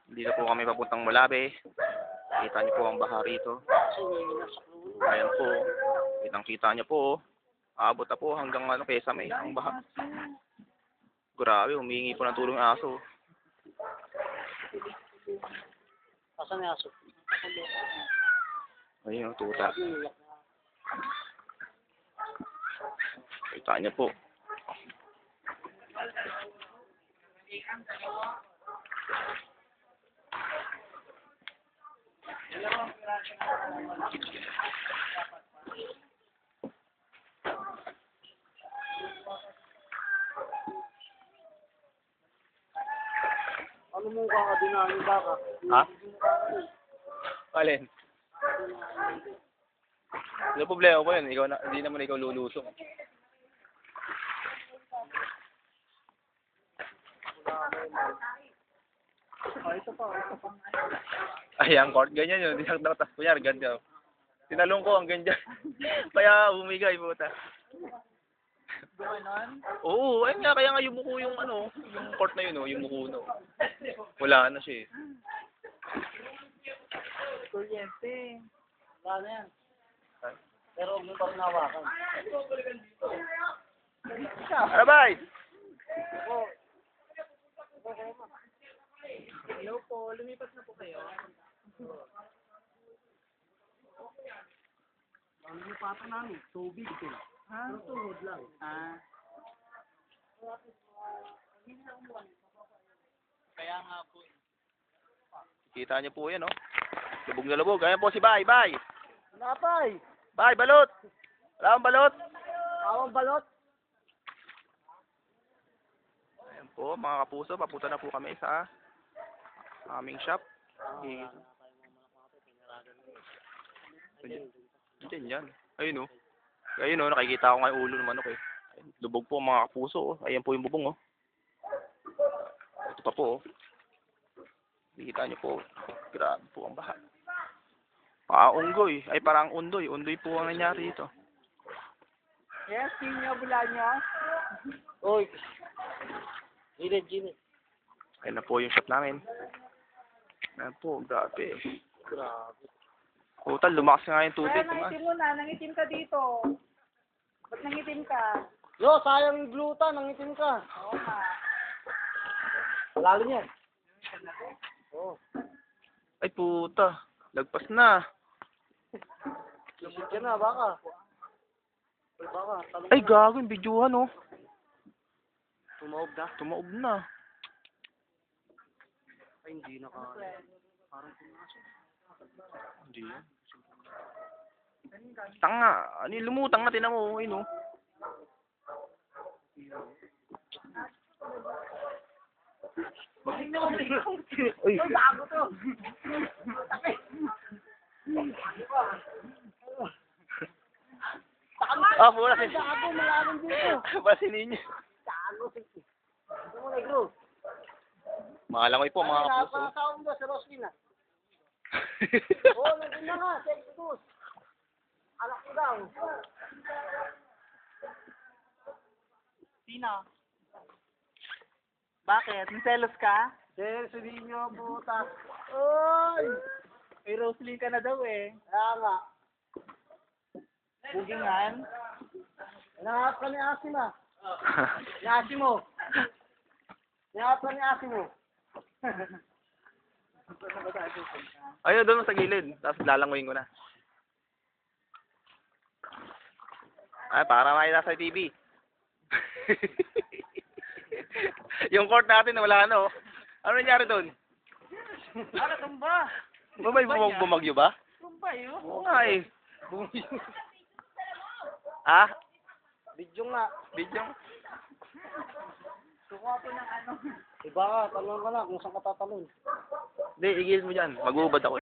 Dito po kami papuntang Malabe. Kita niyo po ang baha rito. Ayan po. Kitang-kita niyo po. Abot na po hanggang Pesame ang baha. Grabe, humingi po ng tulong yung aso. Asan yung aso? Ayun yung tuta. Kita niyo po. Ano mo ka dinami baka? Ha? Alin? Ano problema ko yan? Ikaw na, hindi naman ikaw lulusong. Ito pa. Ayan, court. Ganyan yun. Tapos kunyari, ganyan. Tinalong ko ang ganyan. Kaya bumigay, puta. Gumanon? Oo, ayun nga. Kaya nga yumuko yung yung court na yun, yung muko no. Wala na siya eh. Kuryente. Wala na yan. Pero huwag mo pa pinawakan. Arabay! Hello po, lumipat na po kayo. Ang lipatan namin, tubig ito. Ha? Pero tuhod lang. Kaya nga po. Kita niyo po yan, oh. Lubog na lubog. Ayan po si Bay. Bay! Napay! Bay, balot! Wala akong balot! Awang balot! Ayan po, mga kapuso. Papunta na po kami sa aming shop. Diyan yan. Ayun, oh. Ayun, oh. Nakikita ko nga yung ulo ng manok, eh. Ayun, lubog po mga kapuso, oh. Ayan po yung bubong, oh. Ito pa po, oh. Nakikita niyo po. Grabe po ang baha. Unggoy. Ay, parang undoy. Undoy po ang nangyari dito. Yes, Kinyo, Bulanya. Oy. Gilid. Ayun na po yung shop namin. Ayan po, grabe. Grabe. Total, lumakas nga yung tubig. Nangitim mo na, nangitim ka dito. Ba't nangitim ka? Yo, sayang yung gluta, nangitim ka. Oo nga. Lalo niyan. Oo. Ay, puta. Lagpas na. Isip ka na, baka. Baka. Ay, gago yung bidyuhan, oh. Tumaob na. Tumaob na. Ay, hindi na ka. Parang pumasok. Hindi yan. Tanga. Ano yung lumutang na, tinan mo. Ayun, oh. Uy. Bago to. Ah, pula sin. Bago, malalim dito. Pasinin niyo. Bago. Ito mo, negro. Makalangoy po, mga kapuso. Napakasaon ba sa Roslyn, ah? Oo, nandun na nga. Textus. Anak ko daw. Sino? Bakit? Niselos ka? Sir, sabihin niyo, puta. Oy! Kay Roslyn ka na daw eh. Kaya nga. Bugingan. Nahanap ka ni Asim, ah. Ni Asim mo. Nahanap ka ni Asim mo. Ayun, doon sa gilid. Tapos lalangoyin ko na. Ay, para makita sa TV. Yung court natin, wala na, oh. Ano nangyari doon? Ano, tumba? May bumagyo ba? Tumba yun. Oo nga, eh. Ah? Video nga. Video? Sukuha po ng ano. Iba ka, talon ka na kung saan ka tatalon. Hindi, igil mo dyan. Mag-uubad ako.